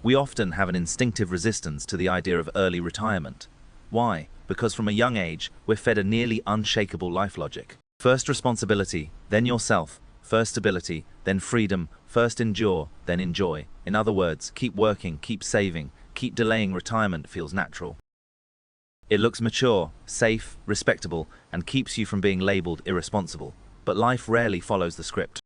We often have an instinctive resistance to the idea of early retirement. Why? Because from a young age, we're fed a nearly unshakable life logic. First responsibility, then yourself. First stability, then freedom. First endure, then enjoy. In other words, keep working, keep saving, keep delaying retirement feels natural. It looks mature, safe, respectable, and keeps you from being labeled irresponsible. But life rarely follows the script.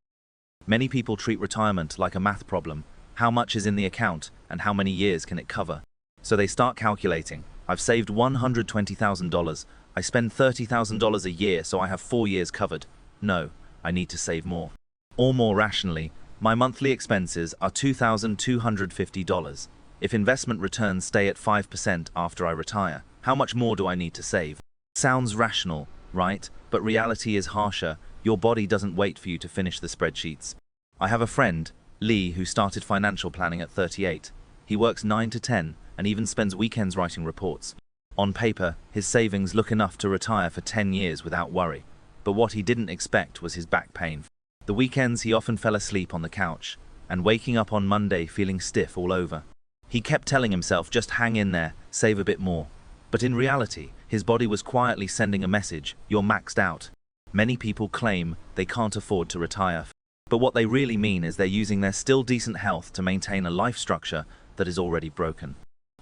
Many people treat retirement like a math problem. How much is in the account, and how many years can it cover? So they start calculating. I've saved $120,000. I spend $30,000 a year, so I have 4 years covered. No, I need to save more. Or more rationally, my monthly expenses are $2,250. If investment returns stay at 5% after I retire, how much more do I need to save? Sounds rational, right? But reality is harsher. Your body doesn't wait for you to finish the spreadsheets. I have a friend, Lee, who started financial planning at 38. He works 9 to 10 and even spends weekends writing reports. On paper, his savings look enough to retire for 10 years without worry. But what he didn't expect was his back pain. The weekends he often fell asleep on the couch, and waking up on Monday feeling stiff all over. He kept telling himself, just hang in there, save a bit more. But in reality, his body was quietly sending a message, you're maxed out. Many people claim they can't afford to retire. But what they really mean is they're using their still decent health to maintain a life structure that is already broken.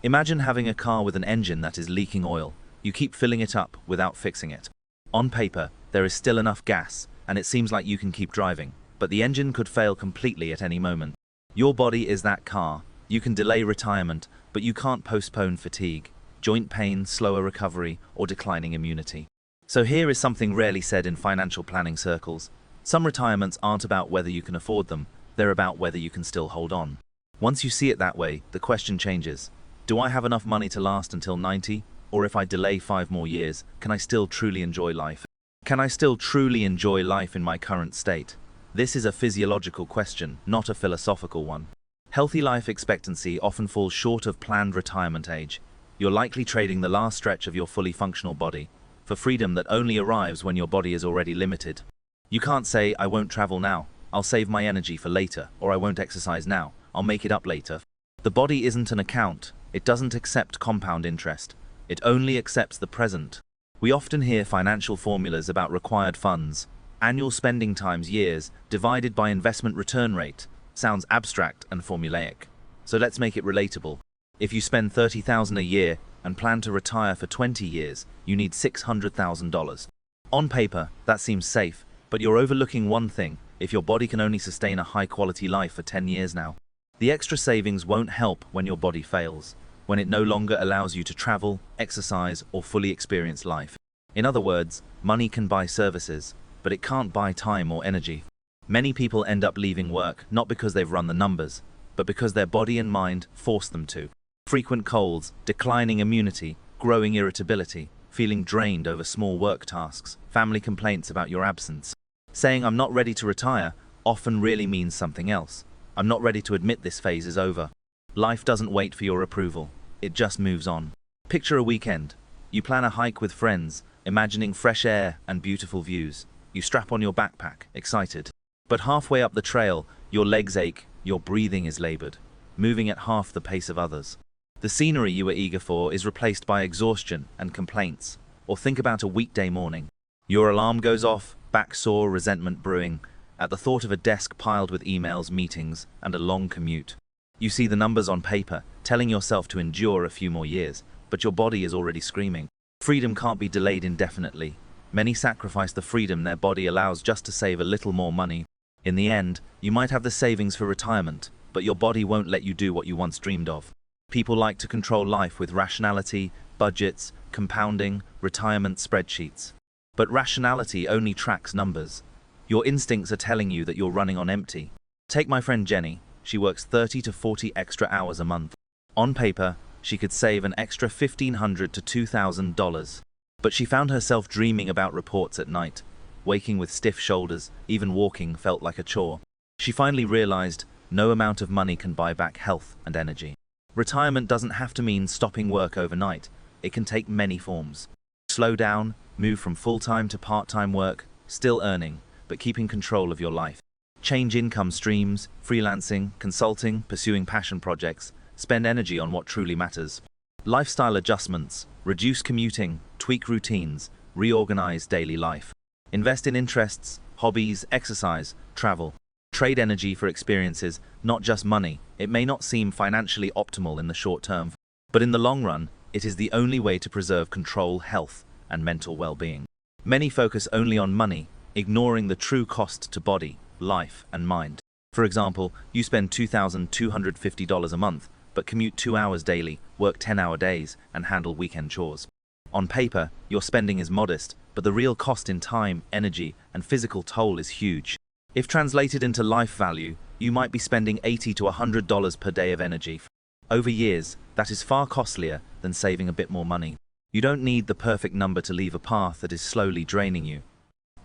Imagine having a car with an engine that is leaking oil. You keep filling it up without fixing it. On paper, there is still enough gas, and it seems like you can keep driving, but the engine could fail completely at any moment. Your body is that car. You can delay retirement, but you can't postpone fatigue, joint pain, slower recovery, or declining immunity. So here is something rarely said in financial planning circles. Some retirements aren't about whether you can afford them, they're about whether you can still hold on. Once you see it that way, the question changes. Do I have enough money to last until 90? Or if I delay 5 more years, can I still truly enjoy life? Can I still truly enjoy life in my current state? This is a physiological question, not a philosophical one. Healthy life expectancy often falls short of planned retirement age. You're likely trading the last stretch of your fully functional body for freedom that only arrives when your body is already limited. You can't say, I won't travel now, I'll save my energy for later, or I won't exercise now, I'll make it up later. The body isn't an account. It doesn't accept compound interest. It only accepts the present. We often hear financial formulas about required funds. Annual spending times years divided by investment return rate. Sounds abstract and formulaic. So let's make it relatable. If you spend $30,000 a year and plan to retire for 20 years, you need $600,000. On paper, that seems safe, but you're overlooking one thing. If your body can only sustain a high-quality life for 10 years now, the extra savings won't help when your body fails, when it no longer allows you to travel, exercise, or fully experience life. In other words, money can buy services, but it can't buy time or energy. Many people end up leaving work not because they've run the numbers, but because their body and mind force them to. Frequent colds, declining immunity, growing irritability, feeling drained over small work tasks, family complaints about your absence. Saying I'm not ready to retire often really means something else. I'm not ready to admit this phase is over. Life doesn't wait for your approval. It just moves on. Picture a weekend. You plan a hike with friends, imagining fresh air and beautiful views. You strap on your backpack, excited. But halfway up the trail, your legs ache, your breathing is labored, moving at half the pace of others. The scenery you were eager for is replaced by exhaustion and complaints. Or think about a weekday morning. Your alarm goes off, back sore, resentment brewing, at the thought of a desk piled with emails, meetings, and a long commute. You see the numbers on paper, telling yourself to endure a few more years, but your body is already screaming. Freedom can't be delayed indefinitely. Many sacrifice the freedom their body allows just to save a little more money. In the end, you might have the savings for retirement, but your body won't let you do what you once dreamed of. People like to control life with rationality, budgets, compounding, retirement spreadsheets. But rationality only tracks numbers. Your instincts are telling you that you're running on empty. Take my friend Jenny. She works 30 to 40 extra hours a month. On paper, she could save an extra $1,500 to $2,000. But she found herself dreaming about reports at night, waking with stiff shoulders, even walking felt like a chore. She finally realized no amount of money can buy back health and energy. Retirement doesn't have to mean stopping work overnight. It can take many forms. Slow down, move from full-time to part-time work, still earning, but keeping control of your life. Change income streams, freelancing, consulting, pursuing passion projects, spend energy on what truly matters. Lifestyle adjustments, reduce commuting, tweak routines, reorganize daily life. Invest in interests, hobbies, exercise, travel. Trade energy for experiences, not just money. It may not seem financially optimal in the short term, but in the long run, it is the only way to preserve control, health, and mental well-being. Many focus only on money, ignoring the true cost to body, life, and mind. For example, you spend $2,250 a month, but commute 2 hours daily, work 10-hour days, and handle weekend chores. On paper, your spending is modest, but the real cost in time, energy, and physical toll is huge. If translated into life value, you might be spending $80 to $100 per day of energy. Over years, that is far costlier than saving a bit more money. You don't need the perfect number to leave a path that is slowly draining you.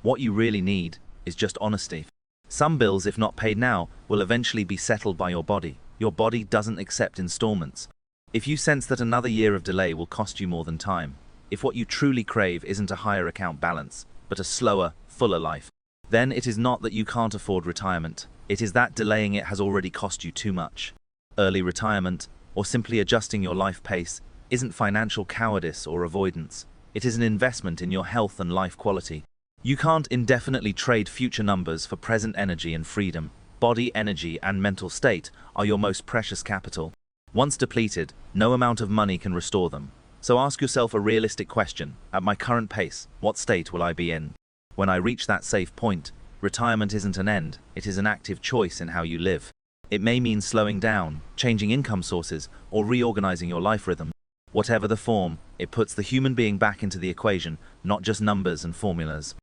What you really need is just honesty. Some bills, if not paid now, will eventually be settled by your body. Your body doesn't accept installments. If you sense that another year of delay will cost you more than time, if what you truly crave isn't a higher account balance, but a slower, fuller life, then it is not that you can't afford retirement. It is that delaying it has already cost you too much. Early retirement, or simply adjusting your life pace, isn't financial cowardice or avoidance. It is an investment in your health and life quality. You can't indefinitely trade future numbers for present energy and freedom. Body, energy, and mental state are your most precious capital. Once depleted, no amount of money can restore them. So ask yourself a realistic question. At my current pace, what state will I be in? When I reach that safe point, retirement isn't an end, it is an active choice in how you live. It may mean slowing down, changing income sources, or reorganizing your life rhythm. Whatever the form, it puts the human being back into the equation, not just numbers and formulas.